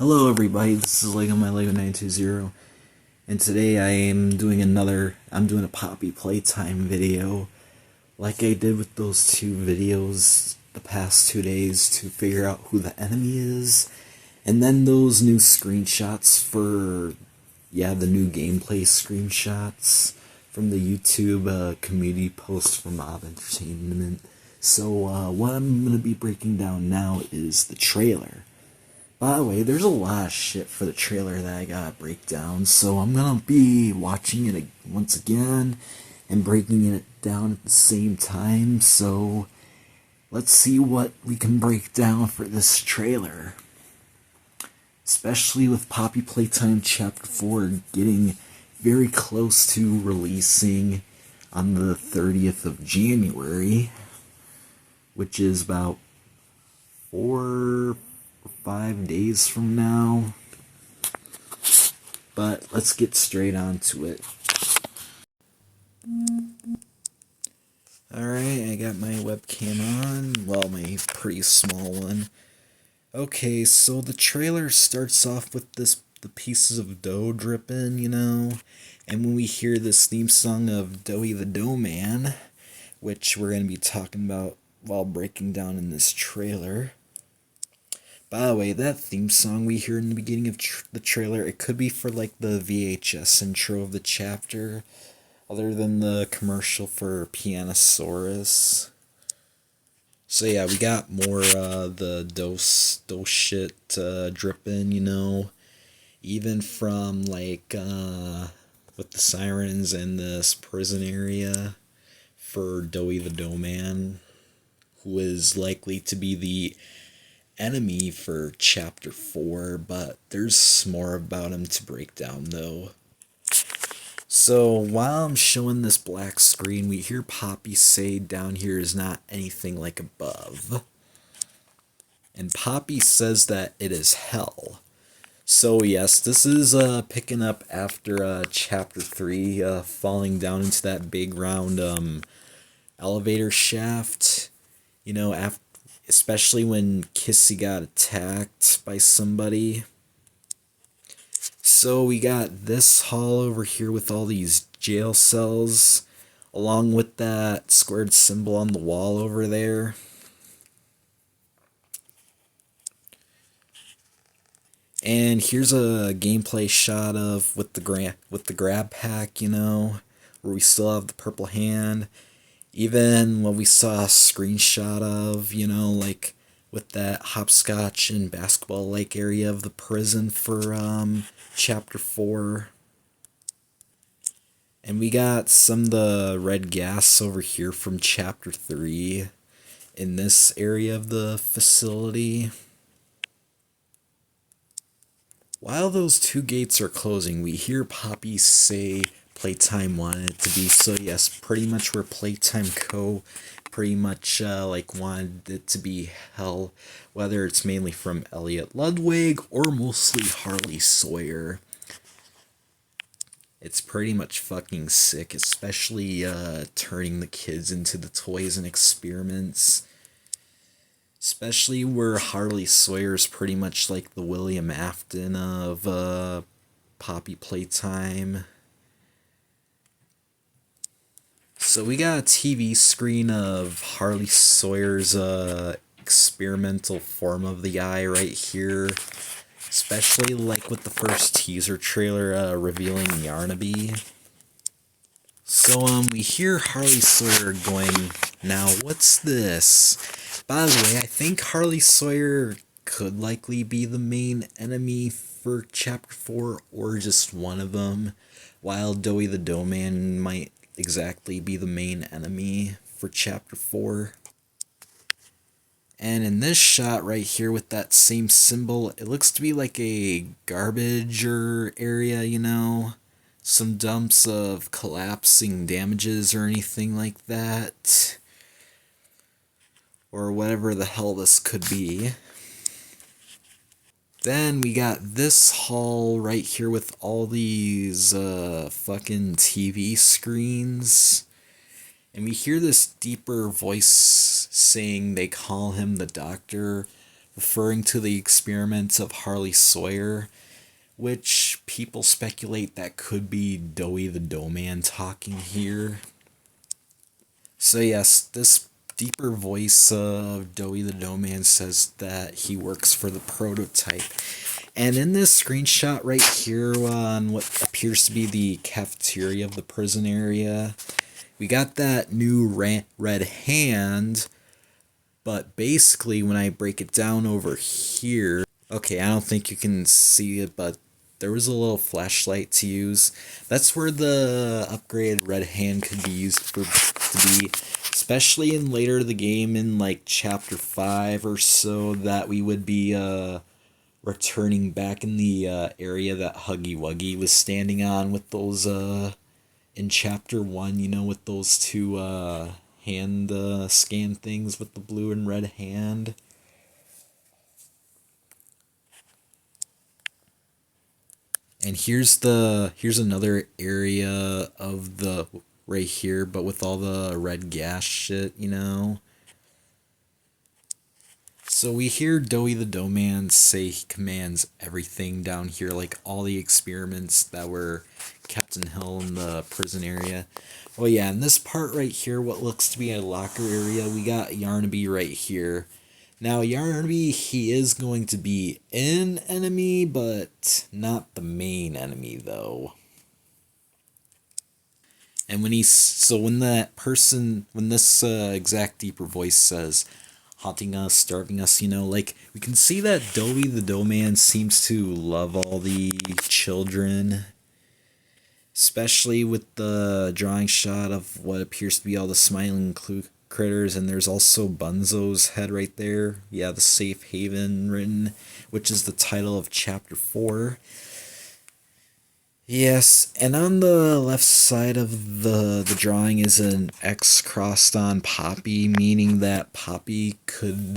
Hello everybody, this is Lego My Lego 920, and today I'm doing a Poppy Playtime video, like I did with those two videos the past 2 days to figure out who the enemy is, and then those new screenshots the new gameplay screenshots from the YouTube community post from Mob Entertainment. So what I'm going to be breaking down now is the trailer. By the way, there's a lot of shit for the trailer that I gotta break down, so I'm gonna be watching it once again and breaking it down at the same time, so let's see what we can break down for this trailer. Especially with Poppy Playtime Chapter 4 getting very close to releasing on the 30th of January, which is about 4 or 5 days from now. But let's get straight on to it. Alright, I got my webcam on. Well, my pretty small one. Okay, so the trailer starts off with the pieces of dough dripping, and when we hear this theme song of Doughy the Dough Man, which we're going to be talking about while breaking down in this trailer. By the way, that theme song we hear in the beginning of the trailer, it could be for like the VHS intro of the chapter, other than the commercial for Pianosaurus. So yeah, we got more the dough shit dripping, even from like with the sirens and this prison area for Doughy the Dough Man, who is likely to be the enemy for chapter 4, but there's more about him to break down though. So while I'm showing this black screen, we hear Poppy say down here is not anything like above. And Poppy says that it is hell. So yes, this is picking up after chapter 3, falling down into that big round elevator shaft. Especially when Kissy got attacked by somebody. So we got this hall over here with all these jail cells, along with that squared symbol on the wall over there. And here's a gameplay shot of with the grab pack, where we still have the purple hand. Even what we saw a screenshot of, like with that hopscotch and basketball-like area of the prison for chapter 4. And we got some of the red gas over here from chapter 3 in this area of the facility. While those two gates are closing, we hear Poppy say Playtime wanted it to be. So yes, pretty much where Playtime Co. pretty much wanted it to be hell, whether it's mainly from Elliot Ludwig or mostly Harley Sawyer. It's pretty much fucking sick, especially turning the kids into the toys and experiments. Especially where Harley Sawyer's pretty much like the William Afton of Poppy Playtime. So we got a TV screen of Harley Sawyer's experimental form of the eye right here. Especially like with the first teaser trailer revealing Yarnaby. So we hear Harley Sawyer going, now what's this? By the way, I think Harley Sawyer could likely be the main enemy for chapter 4 or just one of them, while Doughy the Dough Man might exactly be the main enemy for chapter 4. And in this shot right here with that same symbol, it looks to be like a garbage area, some dumps of collapsing damages or anything like that. Or whatever the hell this could be. Then we got this hall right here with all these fucking TV screens. And we hear this deeper voice saying they call him the doctor, referring to the experiments of Harley Sawyer, which people speculate that could be Doughy the Dough Man talking here. So yes, this deeper voice of Doughy the Dough Man says that he works for the prototype. And in this screenshot right here on what appears to be the cafeteria of the prison area, we got that new red hand, but basically when I break it down over here, okay, I don't think you can see it, but there was a little flashlight to use. That's where the upgraded red hand could be used for to be, especially in later the game in like chapter 5 or so, that we would be returning back in the area that Huggy Wuggy was standing on with those in chapter 1, you know, with those two hand scan things with the blue and red hand. And here's another area of the right here, but with all the red gas shit, you know. So we hear Doughy the Dough Man say he commands everything down here, like all the experiments that were kept in Hill in the prison area. Well, yeah, in this part right here, what looks to be a locker area, we got Yarnaby right here. Now, Yarnaby, he is going to be an enemy, but not the main enemy, though. And when that person, when this exact deeper voice says, haunting us, starving us, you know, like, we can see that Doughy the Dough Man seems to love all the children, especially with the drawing shot of what appears to be all the smiling critters, and there's also Bunzo's head right there. Yeah, the safe haven written, which is the title of chapter 4. Yes, and on the left side of the drawing is an X crossed on Poppy, meaning that Poppy could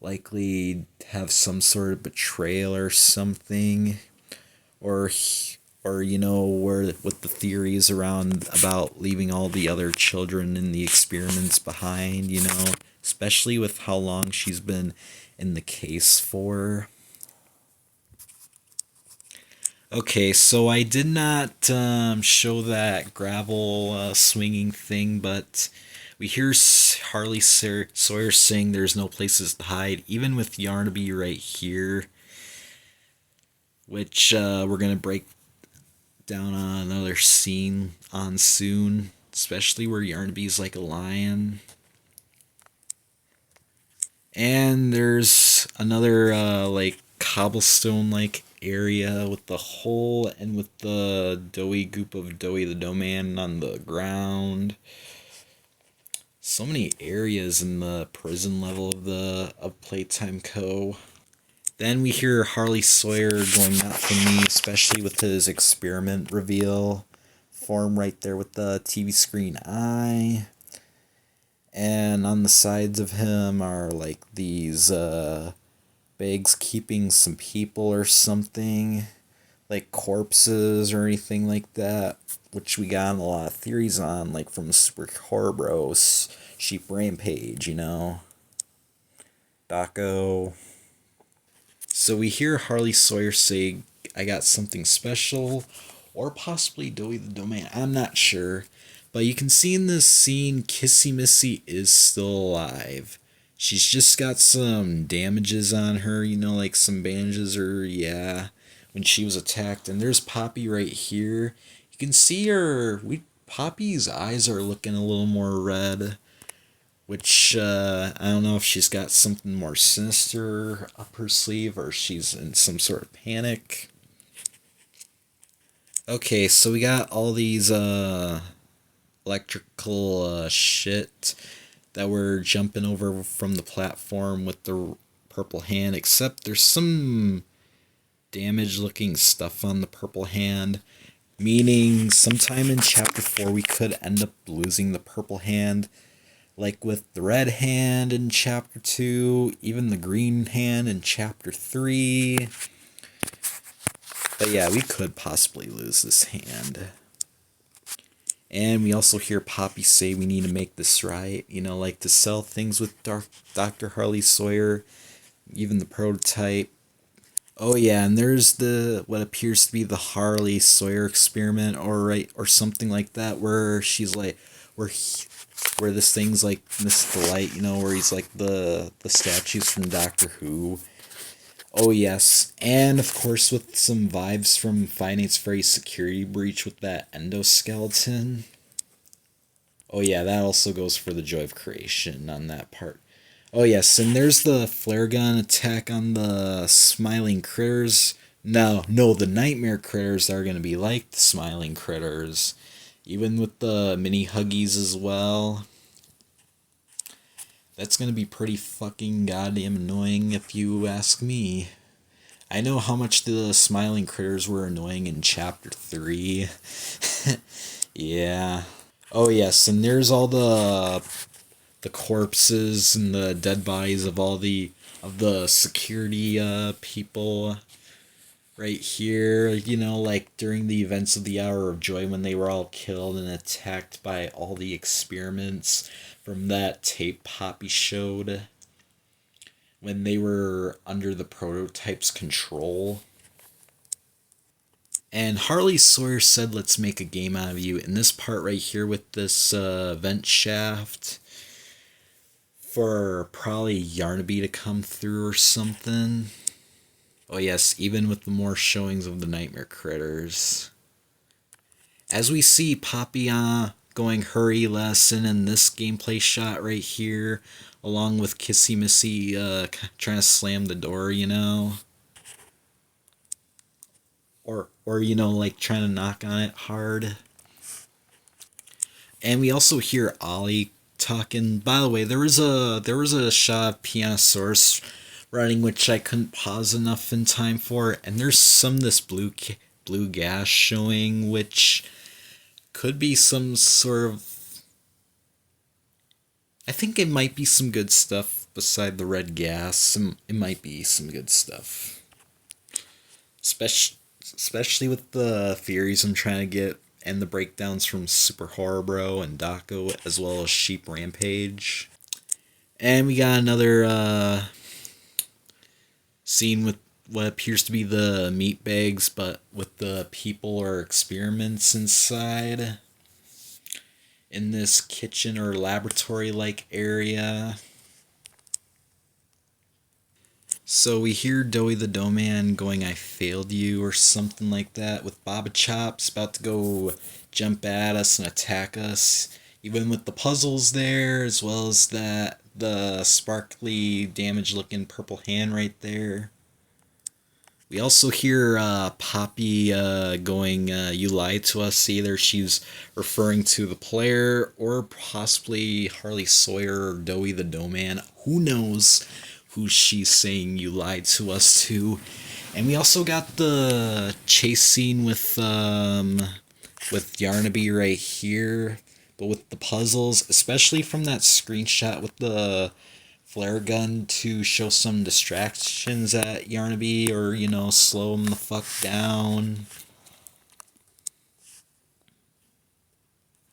likely have some sort of betrayal or something, or you know, where with the theories around about leaving all the other children in the experiments behind, you know, especially with how long she's been in the case for. Okay, so I did not show that gravel swinging thing, but we hear Harley Sawyer saying there's no places to hide, even with Yarnaby right here, which we're going to break down on another scene on soon, especially where Yarnaby's like a lion. And there's another like cobblestone like area with the hole and with the doughy goop of Doughy the Dough Man on the ground. So many areas in the prison level of Playtime Co. Then we hear Harley Sawyer going out for me, especially with his experiment reveal form right there with the TV screen eye. And on the sides of him are like these bags keeping some people or something, like corpses or anything like that, which we got a lot of theories on, like from Super Horror Bros, Sheep Rampage, you know, Daco. So we hear Harley Sawyer say, I got something special, or possibly Doughy the Dough Man, I'm not sure. But you can see in this scene, Kissy Missy is still alive. She's just got some damages on her, you know, like some bandages or, yeah, when she was attacked. And there's Poppy right here. You can see her, Poppy's eyes are looking a little more red, which I don't know if she's got something more sinister up her sleeve or she's in some sort of panic. Okay, so we got all these electrical shit that we're jumping over from the platform with the purple hand, except there's some damaged looking stuff on the purple hand, meaning sometime in chapter 4 we could end up losing the purple hand, like with the red hand in chapter 2, even the green hand in chapter 3. But yeah, we could possibly lose this hand. And we also hear Poppy say we need to make this right, you know, like to sell things with Dr. Harley Sawyer, even the prototype. Oh yeah, and there's the what appears to be the Harley Sawyer experiment, or right, or something like that, where she's like, where he, where this thing's like Miss Delight, you know, where he's like the statues from Doctor Who. Oh yes, and of course with some vibes from Five Nights at Freddy's Security Breach with that endoskeleton. Oh yeah, that also goes for the joy of creation on that part. Oh yes, and there's the flare gun attack on the smiling critters. No, the nightmare critters are gonna be like the smiling critters, even with the mini huggies as well. That's gonna be pretty fucking goddamn annoying if you ask me. I know how much the smiling critters were annoying in chapter 3. Yeah. Oh yes, and there's all the corpses and the dead bodies of all the security people right here, you know, like during the events of the Hour of Joy when they were all killed and attacked by all the experiments from that tape Poppy showed when they were under the prototype's control. And Harley Sawyer said, let's make a game out of you. In this part right here with this vent shaft for probably Yarnaby to come through or something. Oh yes, even with the more showings of the Nightmare Critters. As we see Poppy going hurry lesson in this gameplay shot right here, along with Kissy Missy trying to slam the door, you know. Or you know, like trying to knock on it hard. And we also hear Ollie talking. By the way, there was a shot of Pianosaurus running which I couldn't pause enough in time for, and there's some of this blue gas showing, which could be some sort of. I think it might be some good stuff beside the red gas. It might be some good stuff, especially with the theories I'm trying to get and the breakdowns from Super Horror Bro and Daco, as well as Sheep Rampage. And we got another scene with what appears to be the meat bags, but with the people or experiments inside in this kitchen or laboratory like area. So we hear Doughy the Dough Man going, I failed you, or something like that, with Baba Chops about to go jump at us and attack us. Even with the puzzles there, as well as the sparkly, damaged looking purple hand right there. We also hear Poppy going, you lied to us. Either she's referring to the player or possibly Harley Sawyer or Doughy the Dough Man. Who knows who she's saying you lied to us to. And we also got the chase scene with Yarnaby right here. But with the puzzles, especially from that screenshot with the flare gun to show some distractions at Yarnaby, or, you know, slow him the fuck down.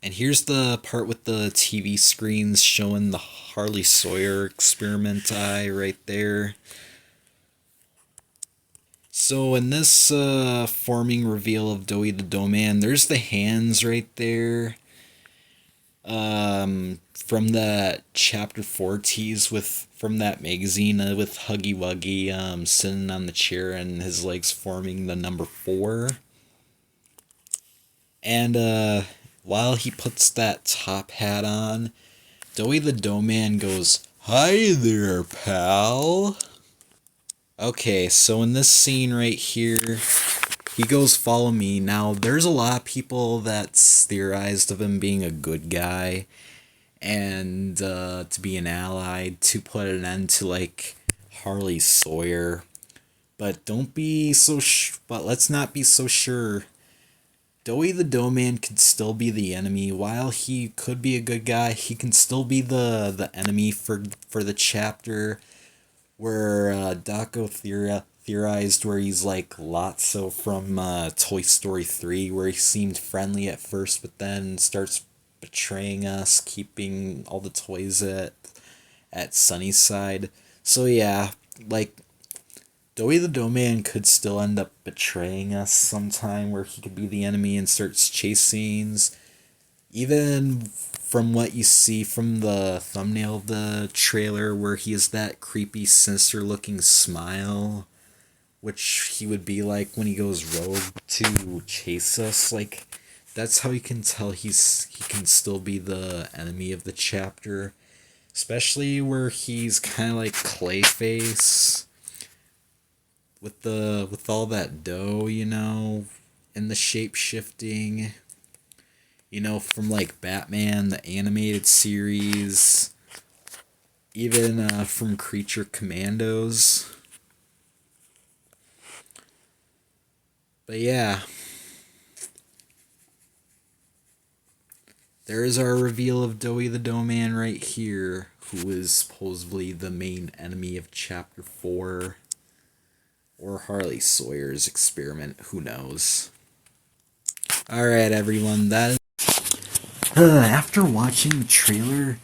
And here's the part with the TV screens showing the Harley Sawyer experiment eye right there. So in this forming reveal of Doughy the Dough Man, there's the hands right there. From that chapter 4 tease from that magazine with Huggy Wuggy sitting on the chair and his legs forming the number 4. And while he puts that top hat on, Doughy the Dough Man goes, "Hi there, pal." Okay, so in this scene right here, he goes, "Follow me." Now, there's a lot of people that's theorized of him being a good guy and to be an ally to put an end to, like, Harley Sawyer. But don't be so but let's not be so sure. Doughy the Dough Man could still be the enemy. While he could be a good guy, he can still be the enemy for the chapter where Daco theorized where he's like Lotso from Toy Story 3, where he seemed friendly at first, but then starts betraying us, keeping all the toys at Sunnyside. So yeah, like Doughy the Dough-Man could still end up betraying us sometime, where he could be the enemy and starts chase scenes. Even from what you see from the thumbnail of the trailer, where he has that creepy, sinister looking smile, which he would be like when he goes rogue to chase us. Like, that's how you can tell he can still be the enemy of the chapter, especially where he's kind of like Clayface with all that dough, and the shape shifting, from like Batman the animated series, even from Creature Commandos. But yeah, there is our reveal of Doughy the Dough-Man right here, who is supposedly the main enemy of Chapter 4. Or Harley Sawyer's experiment, who knows. Alright everyone, that is... after watching the trailer,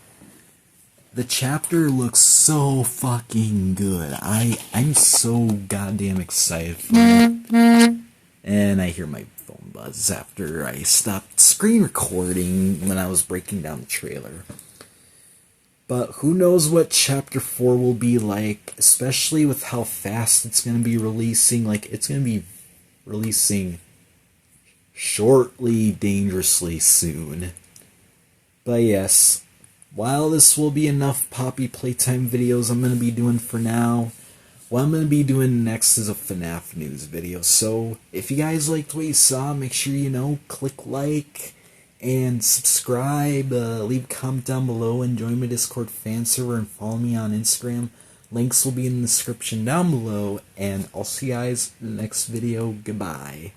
the chapter looks so fucking good. I'm so goddamn excited for it. And I hear my phone buzz after I stopped screen recording when I was breaking down the trailer. But who knows what Chapter 4 will be like, especially with how fast it's going to be releasing. Like, it's going to be releasing shortly, dangerously soon. But yes, while this will be enough Poppy Playtime videos I'm going to be doing for now, what I'm going to be doing next is a FNAF news video. So, if you guys liked what you saw, make sure, click like and subscribe, leave a comment down below, and join my Discord fan server and follow me on Instagram. Links will be in the description down below, and I'll see you guys in the next video. Goodbye.